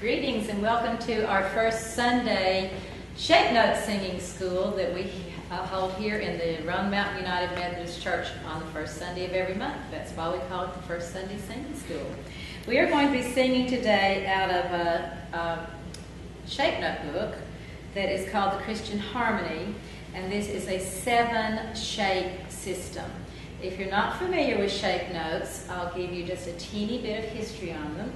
Greetings and welcome to our first Sunday Shape Note Singing School that we hold here in the Roan Mountain United Methodist Church on the first Sunday of every month. That's why we call it the First Sunday Singing School. We are going to be singing today out of a shape note book that is called the Christian Harmony, and this is a 7-shape system. If you're not familiar with shape notes, I'll give you just a teeny bit of history on them.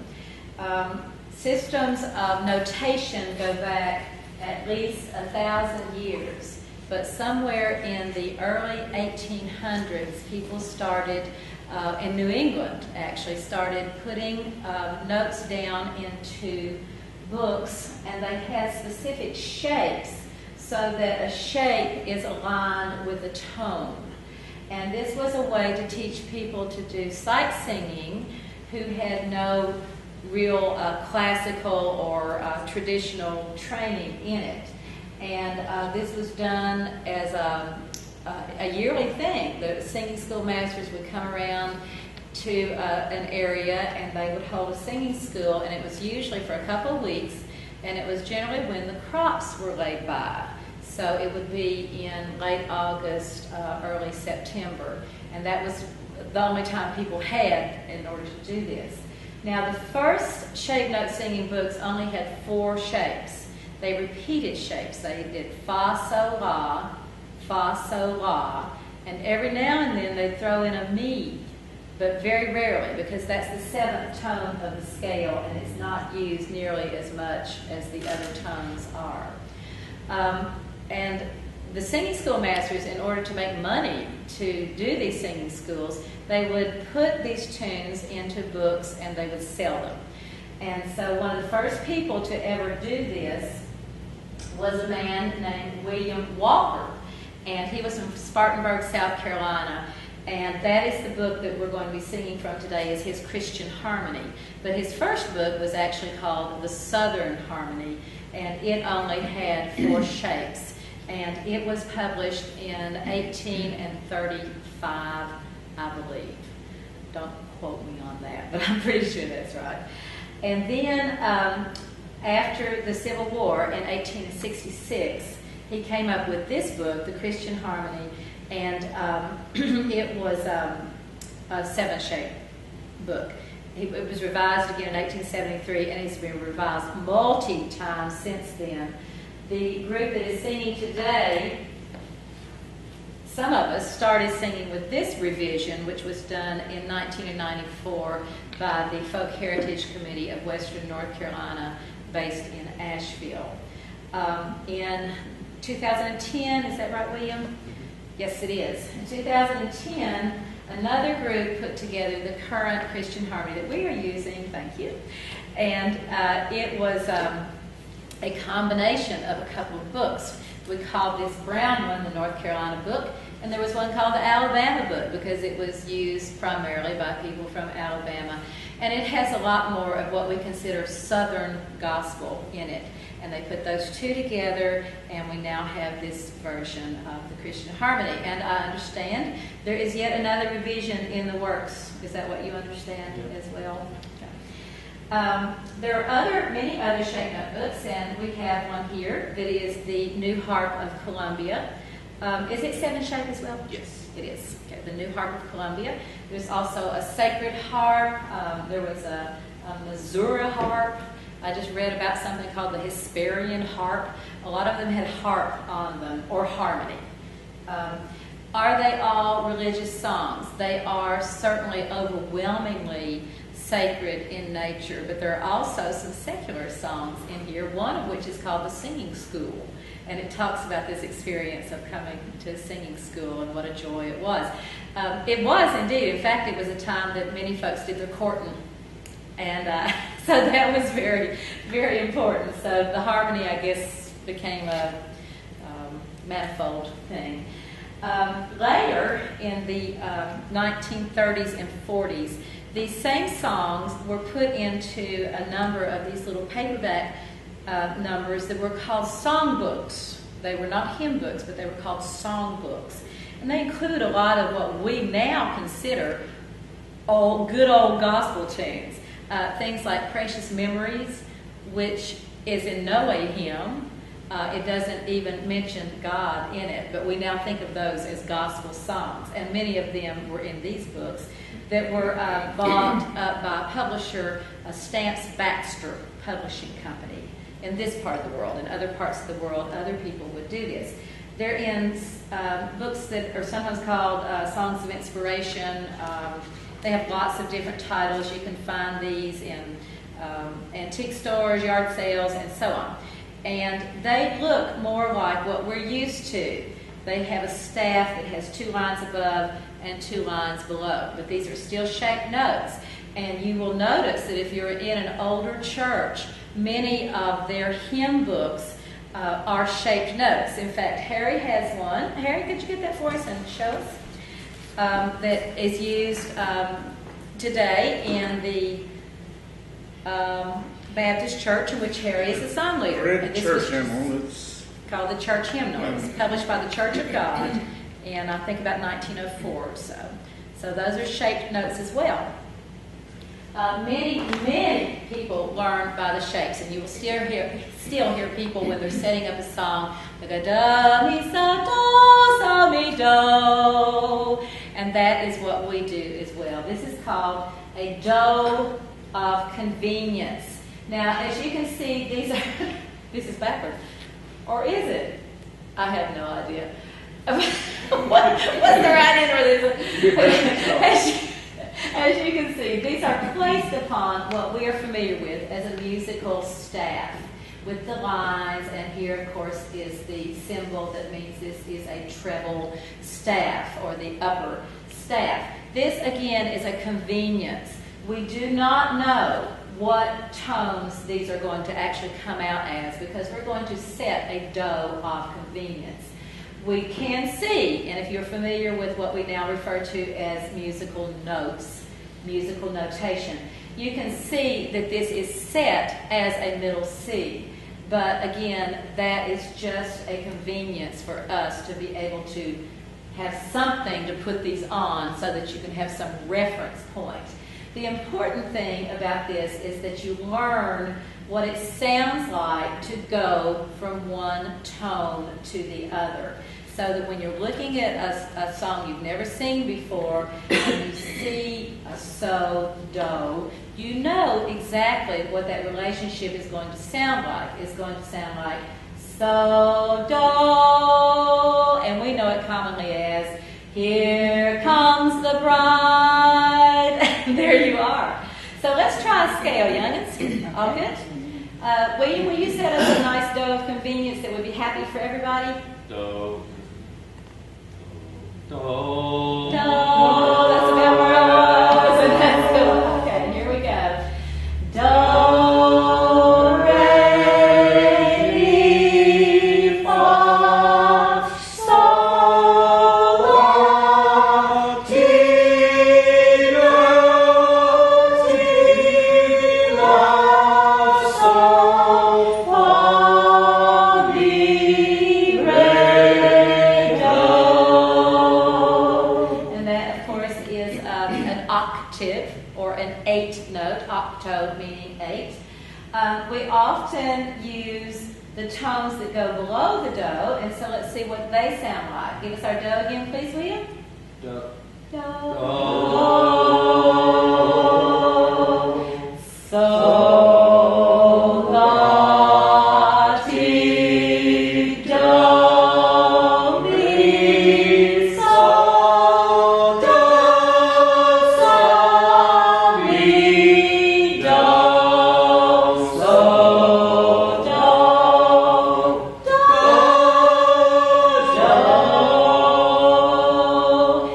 Systems of notation go back at least 1,000 years, but somewhere in the early 1800s, people started, in New England actually, started putting notes down into books, and they had specific shapes so that a shape is aligned with a tone. And this was a way to teach people to do sight singing who had no real classical or traditional training in it. And this was done as a yearly thing. The singing school masters would come around to an area and they would hold a singing school, and it was usually for a couple of weeks, and it was generally when the crops were laid by. So it would be in late August, early September, and that was the only time people had in order to do this. Now, the first shape note singing books only had 4 shapes. They repeated shapes. They did fa, so, la, and every now and then they'd throw in a mi, but very rarely, because that's the 7th tone of the scale, and it's not used nearly as much as the other tones are. And the singing school masters, in order to make money to do these singing schools, they would put these tunes into books and they would sell them. And so one of the first people to ever do this was a man named William Walker, and he was from Spartanburg, South Carolina. And that is the book that we're going to be singing from today, is his Christian Harmony. But his first book was actually called the Southern Harmony, and it only had 4 shapes. And it was published in 1835, I believe. Don't quote me on that, but I'm pretty sure that's right. And then after the Civil War in 1866, he came up with this book, the Christian Harmony, and it was a 7-shape book. It was revised again in 1873, and it's been revised multi-times since then. The group that is singing today, some of us started singing with this revision, which was done in 1994 by the Folk Heritage Committee of Western North Carolina, based in Asheville. In 2010, is that right, William? Yes, it is. In 2010, another group put together the current Christian Harmony that we are using, thank you, and it was a combination of a couple of books. We called this brown one the North Carolina book, and there was one called the Alabama book because it was used primarily by people from Alabama. And it has a lot more of what we consider Southern gospel in it. And they put those 2 together, and we now have this version of the Christian Harmony. And I understand there is yet another revision in the works. Is that what you understand as well? There are many other shape note books, and we have one here that is the New Harp of Columbia. Is it 7-shape as well? Yes. It is. Okay, the New Harp of Columbia. There's also a Sacred Harp. There was a Missouri Harp. I just read about something called the Hesperian Harp. A lot of them had harp on them, or harmony. Are they all religious songs? They are certainly overwhelmingly sacred in nature, but there are also some secular songs in here, one of which is called The Singing School, and it talks about this experience of coming to singing school and what a joy it was. It was indeed. In fact, it was a time that many folks did their courting, and so that was very, very important. So the harmony, I guess, became a manifold thing. Later, in the 1930s and 40s, these same songs were put into a number of these little paperback numbers that were called songbooks. They were not hymn books, but they were called songbooks. And they include a lot of what we now consider good old gospel tunes. Things like Precious Memories, which is in no way hymn. It doesn't even mention God in it, but we now think of those as gospel songs, and many of them were in these books that were bought up by a publisher, Stamps Baxter Publishing Company, in this part of the world. In other parts of the world, other people would do this. They're in books that are sometimes called Songs of Inspiration. They have lots of different titles. You can find these in antique stores, yard sales, and so on. And they look more like what we're used to. They have a staff that has 2 lines above and 2 lines below, but these are still shaped notes. And you will notice that if you're in an older church, many of their hymn books are shaped notes. In fact, Harry has one. Harry, could you get that for us and show us? That is used today in the Baptist church in which Harry is the song leader. I read the church hymnal. It's called the Church Hymnal. It's published by the Church of God in, I think, about 1904 or so. So those are shaped notes as well. Many people learn by the shapes, and you will still hear people when they're setting up a song, they go, do, mi, so, mi, do. And that is what we do as well. This is called a do of convenience. Now, as you can see, these are, this is backwards. Or is it? I have no idea. What's the right end or this? As you can see, these are placed upon what we are familiar with as a musical staff, with the lines, and here, of course, is the symbol that means this is a treble staff, or the upper staff. This, again, is a convenience. We do not know what tones these are going to actually come out as, because we're going to set a do of convenience. We can see, and if you're familiar with what we now refer to as musical notes, musical notation, you can see that this is set as a middle C. But again, that is just a convenience for us to be able to have something to put these on so that you can have some reference point. The important thing about this is that you learn what it sounds like to go from one tone to the other. So that when you're looking at a song you've never seen before, and you see a so, do, you know exactly what that relationship is going to sound like. It's going to sound like so, do, and we know it commonly as here comes the bride. There you are. So let's try a scale, youngins. All good? William, will you set us a nice do of convenience that would be happy for everybody? Do. Do. Do. That's about where I was. And that's good. Okay, here we go. Do, re, mi, fa, sol, la, ti, do, ti, la, sol, fa, mi, re, do. And that, of course, is an octave, or an 8-note, octo meaning 8. We often use the tones that go below the do, and so let's see what they sound like. Give us our do again, please, William. Do. Do. So, la, ti, do, mi, so, do, so, mi, do, so, do,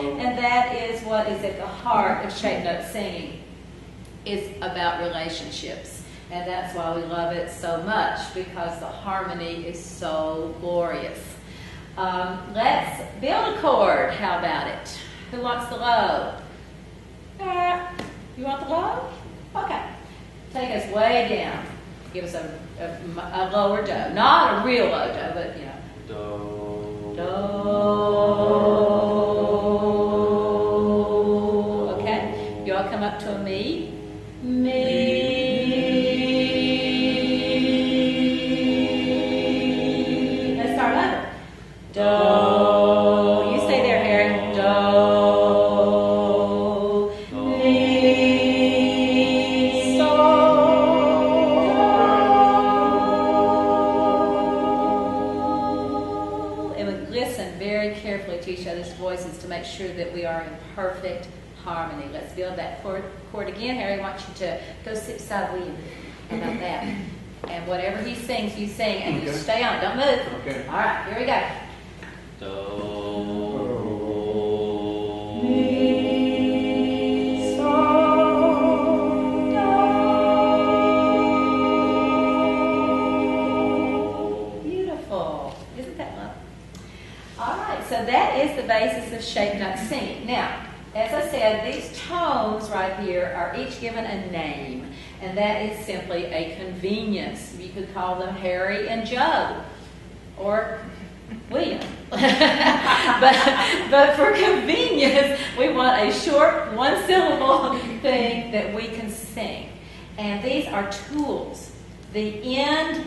do. And that is what is at the heart of shape note singing. It's about relationships, and that's why we love it so much, because the harmony is so glorious. Let's build a chord. How about it? Who wants the low? You want the low? Okay. Take us way down. Give us a lower do. Not a real low do, but you know. Do. Do. Okay. You all come up to a mi. Mi. sure that we are in perfect harmony. Let's build that chord again. Harry wants you to go sit beside William. How about that? And whatever he sings, you sing, and you stay on. Don't move. Okay. All right, here we go. Beautiful. Isn't that lovely? All right, so that is the basis of shape note singing. Now, as I said, these tones right here are each given a name, and that is simply a convenience. You could call them Harry and Joe, or William. but for convenience, we want a short, one-syllable thing that we can sing. And these are tools. The end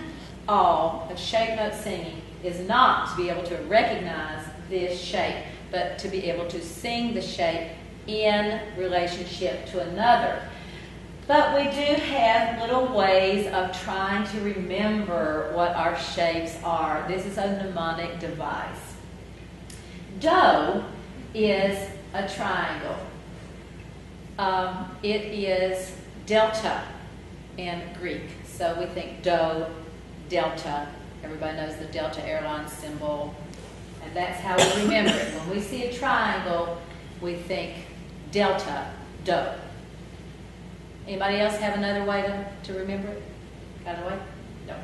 all of shape note singing is not to be able to recognize this shape, but to be able to sing the shape in relationship to another. But we do have little ways of trying to remember what our shapes are. This is a mnemonic device. Do is a triangle. It is delta in Greek. So we think do, delta. Everybody knows the Delta Airlines symbol. And that's how we remember it. When we see a triangle, we think delta, do. Anybody else have another way to remember it? Got a way? No.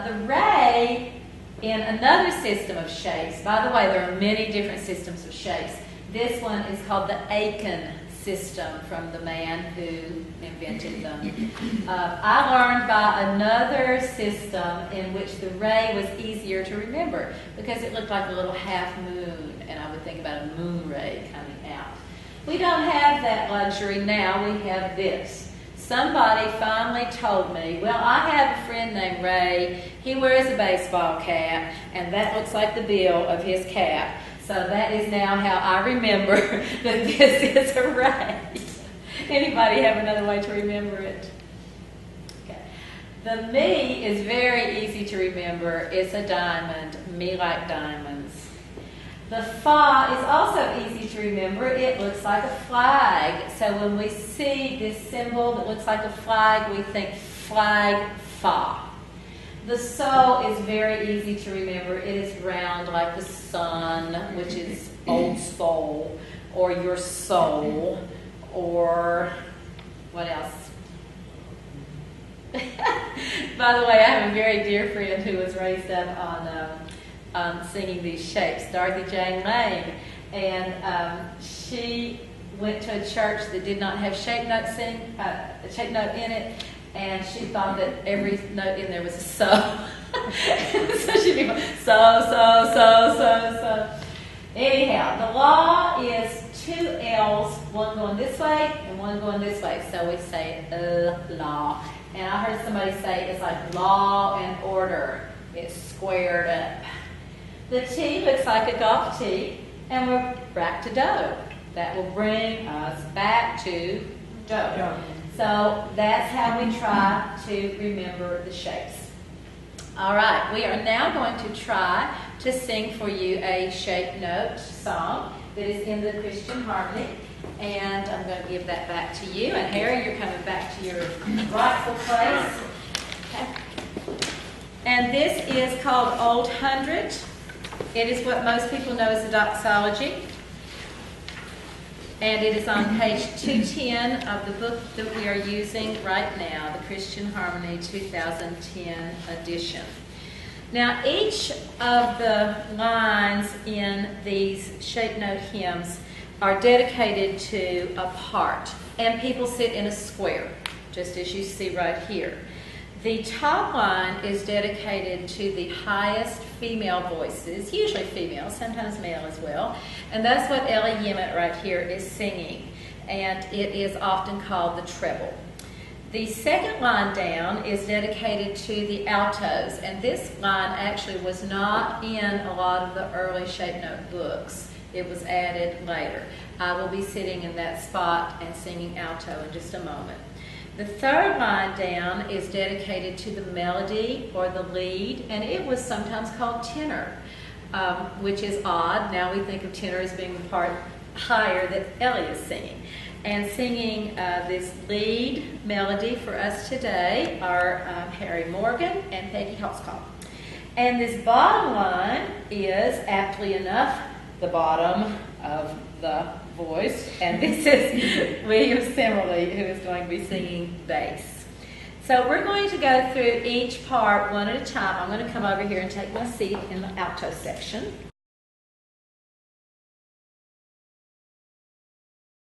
The ray in another system of shapes, by the way, there are many different systems of shapes. This one is called the Aiken system from the man who invented them. I learned by another system in which the ray was easier to remember because it looked like a little half moon, and I would think about a moon ray coming out. We don't have that luxury now. We have this. Somebody finally told me, well, I have a friend named Ray. He wears a baseball cap, and that looks like the bill of his cap. So that is now how I remember that this is a ray. Anybody have another way to remember it? Okay. The me is very easy to remember. It's a diamond. Me like diamonds. The fa is also easy to remember. It looks like a flag. So when we see this symbol that looks like a flag, we think flag fa. The so is very easy to remember. It is round like the sun, which is old soul, or your soul, or what else? By the way, I have a very dear friend who was raised up on singing these shapes, Dorothy Jane Lane, and she went to a church that did not have shape note in it, and she thought that every note in there was a so. So she'd be going, so. Anyhow, the law is two L's, one going this way and one going this way. So we say law. And I heard somebody say it's like law and order. It's squared up. The T looks like a golf tee, and we're back to do. That will bring us back to do. Yeah. So that's how we try to remember the shapes. All right, we are now going to try to sing for you a shape note song that is in the Christian Harmony. And I'm going to give that back to you. And Harry, you're coming back to your rightful place. Okay. And this is called Old Hundred. It is what most people know as the doxology. And it is on page 210 of the book that we are using right now, the Christian Harmony 2010 edition. Now, each of the lines in these shape note hymns are dedicated to a part, and people sit in a square, just as you see right here. The top line is dedicated to the highest female voices, usually female, sometimes male as well, and that's what Ellie Yemmett right here is singing, and it is often called the treble. The second line down is dedicated to the altos, and this line actually was not in a lot of the early shape note books. It was added later. I will be sitting in that spot and singing alto in just a moment. The third line down is dedicated to the melody or the lead, and it was sometimes called tenor. which is odd. Now we think of tenor as being the part higher that Ellie is singing. And singing this lead melody for us today are Harry Morgan and Peggy Hopscott. And this bottom line is, aptly enough, the bottom of the voice. And this is William Simmerly, who is going to be singing bass. So we're going to go through each part one at a time. I'm going to come over here and take my seat in the alto section.